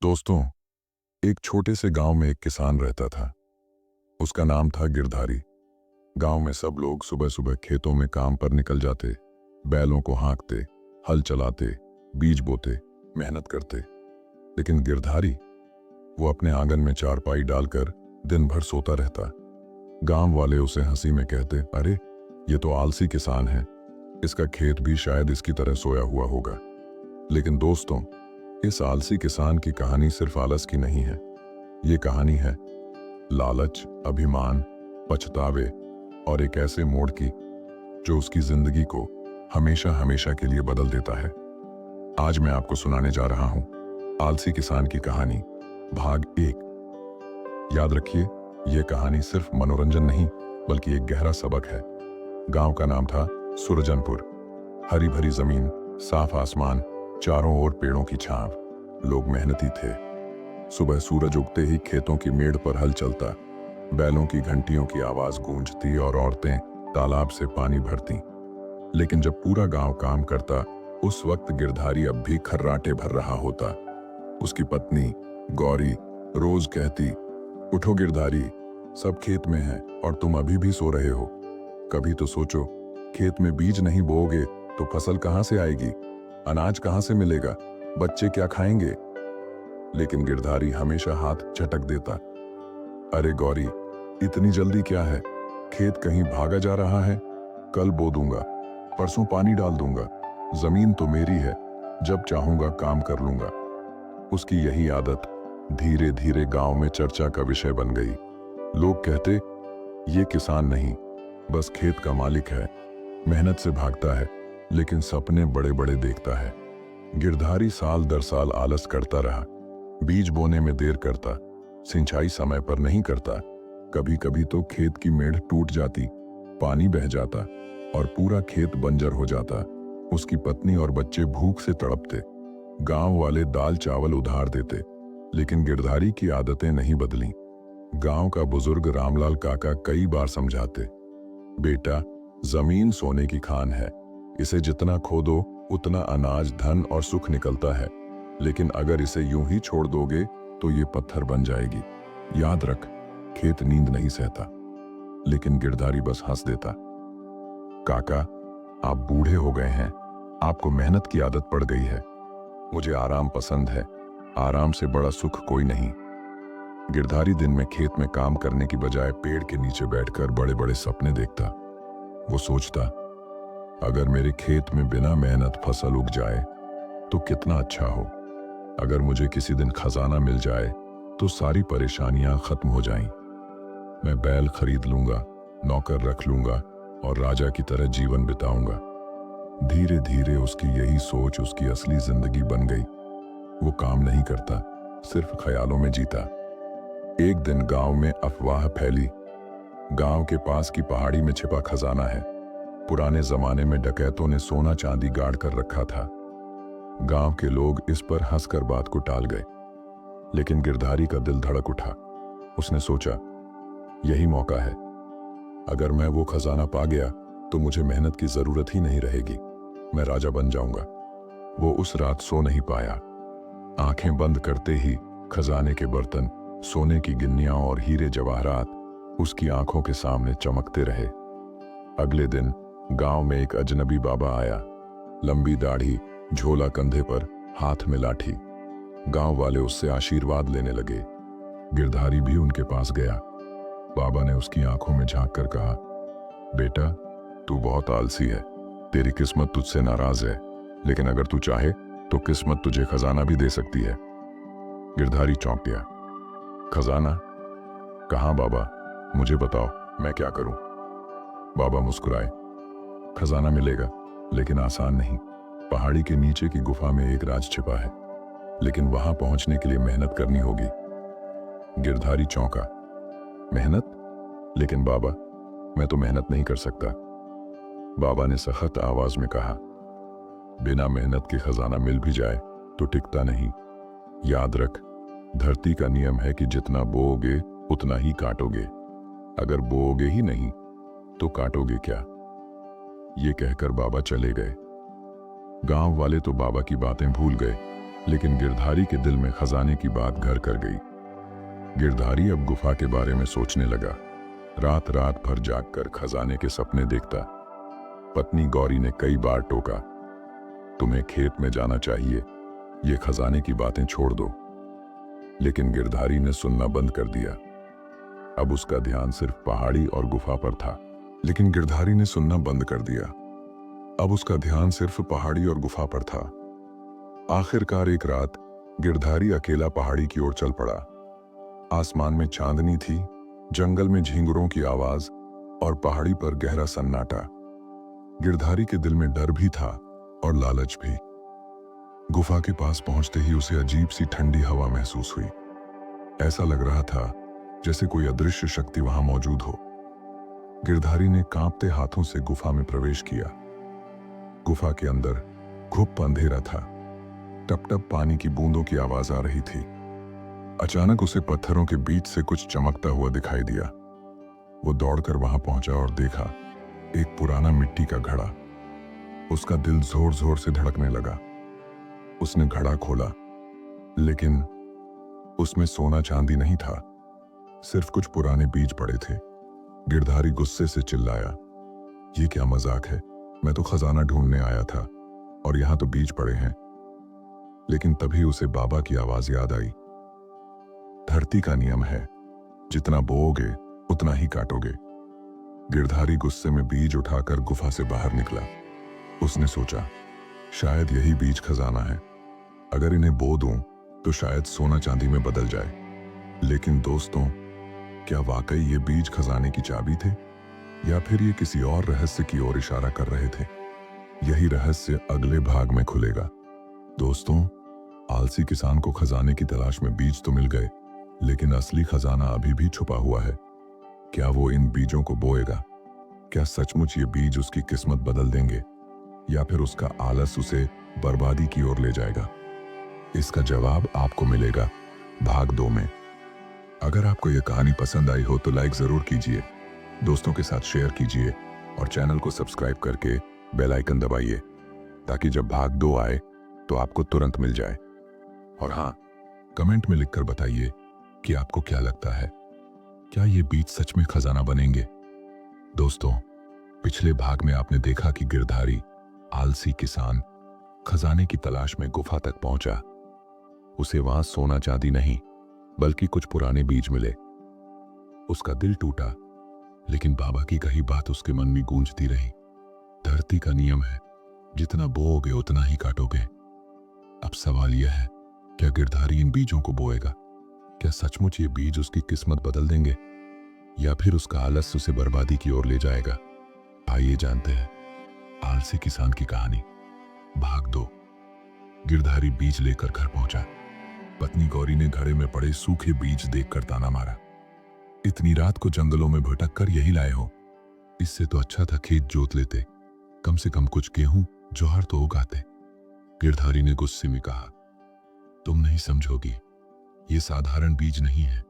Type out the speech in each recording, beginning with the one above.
दोस्तों, एक छोटे से गांव में एक किसान रहता था। उसका नाम था गिरधारी। गांव में सब लोग सुबह सुबह खेतों में काम पर निकल जाते, बैलों को हाँकते, हल चलाते, बीज बोते, मेहनत करते। लेकिन गिरधारी, वो अपने आंगन में चारपाई डालकर दिन भर सोता रहता। गांव वाले उसे हंसी में कहते, अरे ये तो आलसी किसान है, इसका खेत भी शायद इसकी तरह सोया हुआ होगा। लेकिन दोस्तों, इस आलसी किसान की कहानी सिर्फ आलस की नहीं है। ये कहानी है लालच, अभिमान, पछतावे और एक ऐसे मोड़ की जो उसकी जिंदगी को हमेशा हमेशा के लिए बदल देता है। आज मैं आपको सुनाने जा रहा हूं आलसी किसान की कहानी, भाग 1। याद रखिए, यह कहानी सिर्फ मनोरंजन नहीं बल्कि एक गहरा सबक है। गांव का नाम था सुरजनपुर। हरी भरी जमीन, साफ आसमान, चारों ओर पेड़ों की छांव। लोग मेहनती थे। सुबह सूरज उगते ही खेतों की मेड़ पर हल चलता, बैलों की घंटियों की आवाज गूंजती और औरतें तालाब से पानी भरती। लेकिन जब पूरा गांव काम करता, उस वक्त गिरधारी अब भी खर्राटे भर रहा होता। उसकी पत्नी गौरी रोज कहती, उठो गिरधारी, सब खेत में है और तुम अभी भी सो रहे हो। कभी तो सोचो, खेत में बीज नहीं बोओगे तो फसल कहां से आएगी, अनाज कहां से मिलेगा, बच्चे क्या खाएंगे। लेकिन गिरधारी हमेशा हाथ झटक देता, अरे गौरी, इतनी जल्दी क्या है, खेत कहीं भागा जा रहा है, कल बो दूंगा, परसों पानी डाल दूंगा, जमीन तो मेरी है, जब चाहूंगा काम कर लूंगा। उसकी यही आदत धीरे धीरे गांव में चर्चा का विषय बन गई। लोग कहते, ये किसान नहीं, बस खेत का मालिक है, मेहनत से भागता है लेकिन सपने बड़े बड़े देखता है। गिरधारी साल दर साल आलस करता रहा, बीज बोने में देर करता, सिंचाई समय पर नहीं करता। कभी कभी तो खेत की मेड़ टूट जाती, पानी बह जाता और पूरा खेत बंजर हो जाता। उसकी पत्नी और बच्चे भूख से तड़पते। गांव वाले दाल चावल उधार देते, लेकिन गिरधारी की आदतें नहीं बदलीं। गांव का बुजुर्ग रामलाल काका कई बार समझाते, बेटा, जमीन सोने की खान है, इसे जितना खोदो उतना अनाज, धन और सुख निकलता है, लेकिन अगर इसे यूं ही छोड़ दोगे तो ये पत्थर बन जाएगी। याद रख, खेत नींद नहीं सहता। लेकिन गिरधारी बस हंस देता, काका, आप बूढ़े हो गए हैं, आपको मेहनत की आदत पड़ गई है, मुझे आराम पसंद है, आराम से बड़ा सुख कोई नहीं। गिरधारी दिन में खेत में काम करने की बजाय पेड़ के नीचे बैठकर बड़े बड़े सपने देखता। वो सोचता, अगर मेरे खेत में बिना मेहनत फसल उग जाए तो कितना अच्छा हो। अगर मुझे किसी दिन खजाना मिल जाए तो सारी परेशानियां खत्म हो जाएं। मैं बैल खरीद लूंगा, नौकर रख लूंगा और राजा की तरह जीवन बिताऊंगा। धीरे धीरे उसकी यही सोच उसकी असली जिंदगी बन गई। वो काम नहीं करता, सिर्फ ख्यालों में जीता। एक दिन गांव में अफवाह फैली, गांव के पास की पहाड़ी में छिपा खजाना है। पुराने जमाने में डकैतों ने सोना चांदी गाड़ कर रखा था। गांव के लोग इस पर हंसकर बात को टाल गए, लेकिन गिरधारी का दिल धड़क उठा। उसने सोचा, यही मौका है, अगर मैं वो खजाना पा गया तो मुझे मेहनत की जरूरत ही नहीं रहेगी, मैं राजा बन जाऊंगा। वो उस रात सो नहीं पाया। आंखें बंद करते ही खजाने के बर्तन, सोने की गिन्नियां और हीरे जवाहरात उसकी आंखों के सामने चमकते रहे। अगले दिन गांव में एक अजनबी बाबा आया, लंबी दाढ़ी, झोला कंधे पर, हाथ में लाठी। गांव वाले उससे आशीर्वाद लेने लगे। गिरधारी भी उनके पास गया। बाबा ने उसकी आंखों में झांक कर कहा, बेटा, तू बहुत आलसी है, तेरी किस्मत तुझसे नाराज है, लेकिन अगर तू चाहे तो किस्मत तुझे खजाना भी दे सकती है। गिरधारी चौंक गया। खजाना? कहां बाबा, मुझे बताओ, मैं क्या करूं? बाबा मुस्कुराए, खजाना मिलेगा, लेकिन आसान नहीं। पहाड़ी के नीचे की गुफा में एक राज छिपा है, लेकिन वहां पहुंचने के लिए मेहनत करनी होगी। गिरधारी चौंका, मेहनत? लेकिन बाबा, मैं तो मेहनत नहीं कर सकता। बाबा ने सख्त आवाज में कहा, बिना मेहनत के खजाना मिल भी जाए तो टिकता नहीं। याद रख, धरती का नियम है कि जितना बोओगे उतना ही काटोगे। अगर बोओगे ही नहीं तो काटोगे क्या? ये कहकर बाबा चले गए। गांव वाले तो बाबा की बातें भूल गए, लेकिन गिरधारी के दिल में खजाने की बात घर कर गई। गिरधारी अब गुफा के बारे में सोचने लगा। रात रात भर जागकर खजाने के सपने देखता। पत्नी गौरी ने कई बार टोका, तुम्हें खेत में जाना चाहिए, ये खजाने की बातें छोड़ दो। लेकिन गिरधारी ने सुनना बंद कर दिया। अब उसका ध्यान सिर्फ पहाड़ी और गुफा पर था। लेकिन गिरधारी ने सुनना बंद कर दिया। अब उसका ध्यान सिर्फ पहाड़ी और गुफा पर था। आखिरकार एक रात गिरधारी अकेला पहाड़ी की ओर चल पड़ा। आसमान में चांदनी थी, जंगल में झींगुरों की आवाज और पहाड़ी पर गहरा सन्नाटा। गिरधारी के दिल में डर भी था और लालच भी। गुफा के पास पहुंचते ही उसे अजीब सी ठंडी हवा महसूस हुई। ऐसा लग रहा था जैसे कोई अदृश्य शक्ति वहां मौजूद हो। गिरधारी ने कांपते हाथों से गुफा में प्रवेश किया। गुफा के अंदर घुप अंधेरा था। टप टप पानी की बूंदों की आवाज आ रही थी। अचानक उसे पत्थरों के बीच से कुछ चमकता हुआ दिखाई दिया। वो दौड़कर वहां पहुंचा और देखा एक पुराना मिट्टी का घड़ा। उसका दिल जोर जोर से धड़कने लगा। उसने घड़ा खोला, लेकिन उसमें सोना चांदी नहीं था, सिर्फ कुछ पुराने बीज पड़े थे। गिरधारी गुस्से से चिल्लाया, ये क्या मजाक है? मैं तो खजाना ढूंढने आया था और यहां तो बीज पड़े हैं। लेकिन तभी उसे बाबा की आवाज याद आई। धरती का नियम है, जितना बोओगे उतना ही काटोगे। गिरधारी गुस्से में बीज उठाकर गुफा से बाहर निकला। उसने सोचा, शायद यही बीज खजाना है। अगर इन्हें बो दूं तो शायद सोना चांदी में बदल जाए। लेकिन दोस्तों, क्या वाकई ये बीज खजाने की चाबी थे, या फिर ये किसी और रहस्य की ओर इशारा कर रहे थे? यही रहस्य अगले भाग में खुलेगा। दोस्तों, आलसी किसान को खजाने की तलाश में बीज तो मिल गए, लेकिन असली खजाना अभी भी छुपा हुआ है। क्या वो इन बीजों को बोएगा? क्या सचमुच ये बीज उसकी किस्मत बदल देंगे, या फिर उसका आलस उसे बर्बादी की ओर ले जाएगा? इसका जवाब आपको मिलेगा भाग 2 में। अगर आपको यह कहानी पसंद आई हो तो लाइक जरूर कीजिए, दोस्तों के साथ शेयर कीजिए और चैनल को सब्सक्राइब करके बेल आइकन दबाइए, ताकि जब भाग 2 आए तो आपको तुरंत मिल जाए। और हाँ, कमेंट में लिखकर बताइए कि आपको क्या लगता है, क्या ये बीज सच में खजाना बनेंगे? दोस्तों, पिछले भाग में आपने देखा कि गिरधारी, आलसी किसान, खजाने की तलाश में गुफा तक पहुंचा। उसे वहां सोना चांदी नहीं, बल्कि कुछ पुराने बीज मिले। उसका दिल टूटा, लेकिन बाबा की कही बात उसके मन में गूंजती रही। धरती का नियम है, जितना बोओगे उतना ही काटोगे। अब सवाल यह है, क्या गिरधारी इन बीजों को बोएगा? क्या सचमुच ये बीज उसकी किस्मत बदल देंगे, या फिर उसका आलस उसे बर्बादी की ओर ले जाएगा? आइए जानते हैं आलसी किसान की कहानी, भाग 2। गिरधारी बीज लेकर घर पहुंचा। पत्नी गौरी ने घड़े में पड़े सूखे बीज देखकर ताना मारा, इतनी रात को जंगलों में भटक कर यही लाए हो? इससे तो अच्छा था खेत जोत लेते, कम से कम कुछ गेहूं ज्वार तो उगाते। गिरधारी ने गुस्से में कहा, तुम नहीं समझोगी, ये साधारण बीज नहीं है,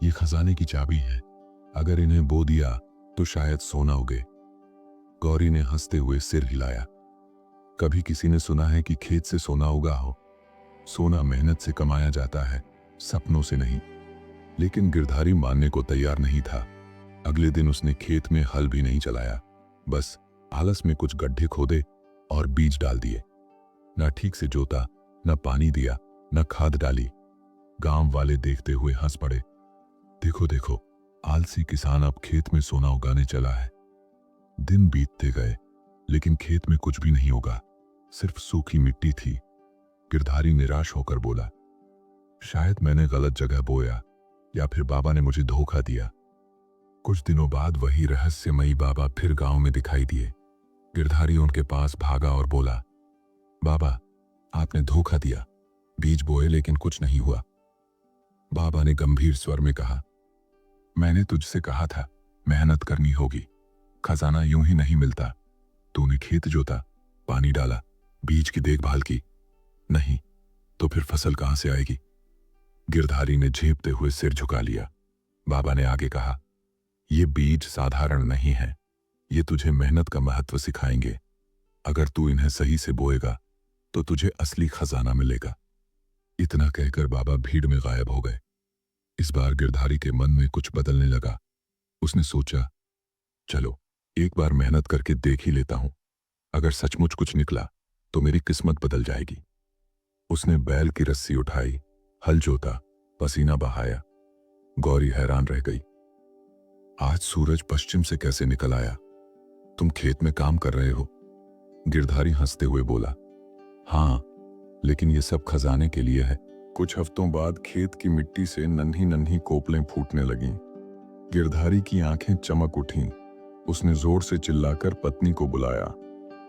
ये खजाने की चाबी है। अगर इन्हें बो दिया तो शायद सोना उगे। गौरी ने हंसते हुए सिर हिलाया, कभी किसी ने सुना है कि खेत से सोना उगा हो? सोना मेहनत से कमाया जाता है, सपनों से नहीं। लेकिन गिरधारी मानने को तैयार नहीं था। अगले दिन उसने खेत में हल भी नहीं चलाया, बस आलस में कुछ गड्ढे खोदे और बीज डाल दिए। ना ठीक से जोता, ना पानी दिया, ना खाद डाली। गांव वाले देखते हुए हंस पड़े। देखो देखो, आलसी किसान अब खेत में सोना उगाने चला है। दिन बीतते गए, लेकिन खेत में कुछ भी नहीं उगा, सिर्फ सूखी मिट्टी थी। गिरधारी निराश होकर बोला, शायद मैंने गलत जगह बोया, या फिर बाबा ने मुझे धोखा दिया। कुछ दिनों बाद वही रहस्यमयी बाबा फिर गांव में दिखाई दिए। गिरधारी उनके पास भागा और बोला, बाबा, आपने धोखा दिया, बीज बोए लेकिन कुछ नहीं हुआ। बाबा ने गंभीर स्वर में कहा, मैंने तुझसे कहा था मेहनत करनी होगी, खजाना यूं ही नहीं मिलता। तूने खेत जोता, पानी डाला, बीज की देखभाल की नहीं, तो फिर फसल कहां से आएगी? गिरधारी ने झेपते हुए सिर झुका लिया। बाबा ने आगे कहा, ये बीज साधारण नहीं है, ये तुझे मेहनत का महत्व सिखाएंगे। अगर तू इन्हें सही से बोएगा तो तुझे असली खजाना मिलेगा। इतना कहकर बाबा भीड़ में गायब हो गए। इस बार गिरधारी के मन में कुछ बदलने लगा। उसने सोचा, चलो एक बार मेहनत करके देख ही लेता हूं। अगर सचमुच कुछ निकला तो मेरी किस्मत बदल जाएगी। उसने बैल की रस्सी उठाई, हल जोता, पसीना बहाया। गौरी हैरान रह गई। आज सूरज पश्चिम से कैसे निकल आया? तुम खेत में काम कर रहे हो? गिरधारी हंसते हुए बोला, हाँ, लेकिन ये सब खजाने के लिए है। कुछ हफ्तों बाद खेत की मिट्टी से नन्ही नन्ही कोपलें फूटने लगीं। गिरधारी की आंखें चमक उठीं। उसने जोर से चिल्लाकर पत्नी को बुलाया,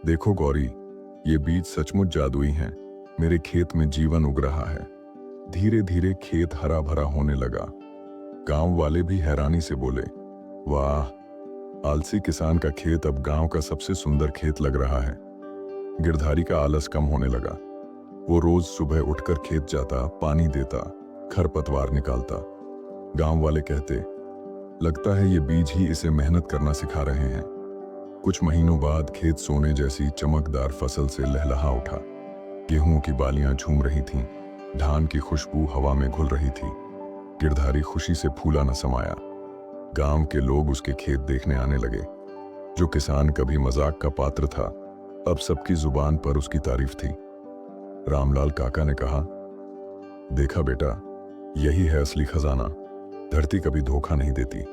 देखो गौरी, ये बीज सचमुच जादुई हैं। मेरे खेत में जीवन उग रहा है। धीरे धीरे खेत हरा भरा होने लगा। गांव वाले भी हैरानी से बोले, वाह, आलसी किसान का खेत अब गांव का सबसे सुंदर खेत लग रहा है। गिरधारी का आलस कम होने लगा। वो रोज सुबह उठकर खेत जाता, पानी देता, खरपतवार निकालता। गांव वाले कहते, लगता है ये बीज ही इसे मेहनत करना सिखा रहे हैं। कुछ महीनों बाद खेत सोने जैसी चमकदार फसल से लहलहा उठा। गेहूं की बालियां झूम रही थीं, धान की खुशबू हवा में घुल रही थी। गिरधारी खुशी से फूला न समाया। गांव के लोग उसके खेत देखने आने लगे। जो किसान कभी मजाक का पात्र था, अब सबकी जुबान पर उसकी तारीफ थी। रामलाल काका ने कहा, देखा बेटा, यही है असली खजाना। धरती कभी धोखा नहीं देती।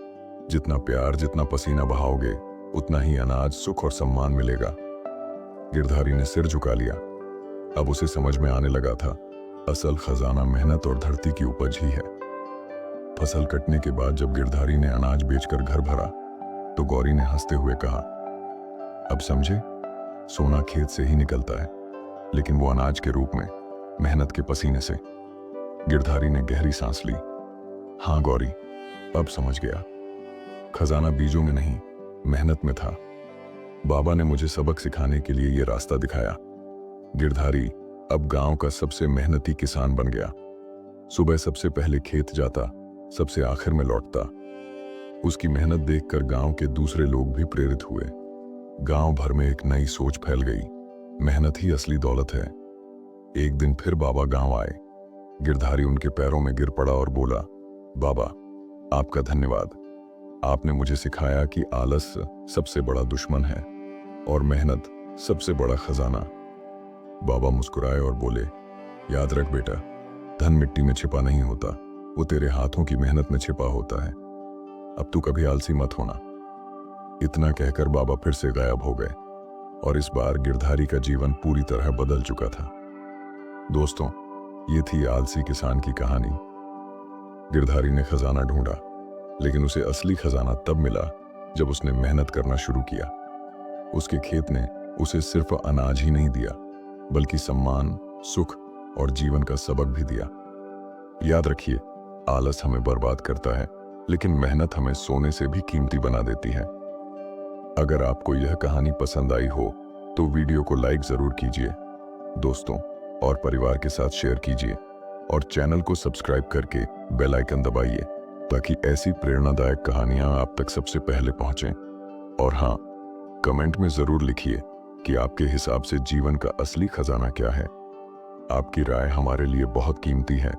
जितना प्यार, जितना पसीना बहाओगे, उतना ही अनाज, सुख और सम्मान मिलेगा। गिरधारी ने सिर झुका लिया। अब उसे समझ में आने लगा था, असल खजाना मेहनत और धरती की उपज ही है। फसल कटने के बाद जब गिरधारी ने अनाज बेचकर घर भरा, तो गौरी ने हंसते हुए कहा, अब समझे, सोना खेत से ही निकलता है, लेकिन वो अनाज के रूप में, मेहनत के पसीने से। गिरधारी ने गहरी सांस ली। हाँ गौरी, अब समझ गया। खजाना बीजों में नहीं, मेहनत में था। बाबा ने मुझे सबक सिखाने के लिए ये रास्ता दिखाया। गिरधारी अब गांव का सबसे मेहनती किसान बन गया। सुबह सबसे पहले खेत जाता, सबसे आखिर में लौटता। उसकी मेहनत देखकर गांव के दूसरे लोग भी प्रेरित हुए। गांव भर में एक नई सोच फैल गई, मेहनत ही असली दौलत है। एक दिन फिर बाबा गांव आए। गिरधारी उनके पैरों में गिर पड़ा और बोला, बाबा, आपका धन्यवाद। आपने मुझे सिखाया कि आलस सबसे बड़ा दुश्मन है और मेहनत सबसे बड़ा खजाना। बाबा मुस्कुराए और बोले, याद रख बेटा, धन मिट्टी में छिपा नहीं होता, वो तेरे हाथों की मेहनत में छिपा होता है। अब तू कभी आलसी मत होना। इतना कहकर बाबा फिर से गायब हो गए और इस बार गिरधारी का जीवन पूरी तरह बदल चुका था। दोस्तों, ये थी आलसी किसान की कहानी। गिरधारी ने खजाना ढूंढा, लेकिन उसे असली खजाना तब मिला जब उसने मेहनत करना शुरू किया। उसके खेत ने उसे सिर्फ अनाज ही नहीं दिया, बल्कि सम्मान, सुख और जीवन का सबक भी दिया। याद रखिए, आलस हमें बर्बाद करता है, लेकिन मेहनत हमें सोने से भी कीमती बना देती है। अगर आपको यह कहानी पसंद आई हो तो वीडियो को लाइक जरूर कीजिए, दोस्तों और परिवार के साथ शेयर कीजिए और चैनल को सब्सक्राइब करके बेल आइकन दबाइए ताकि ऐसी प्रेरणादायक कहानियां आप तक सबसे पहले पहुंचें। और हाँ, कमेंट में जरूर लिखिए कि आपके हिसाब से जीवन का असली खजाना क्या है। आपकी राय हमारे लिए बहुत कीमती है।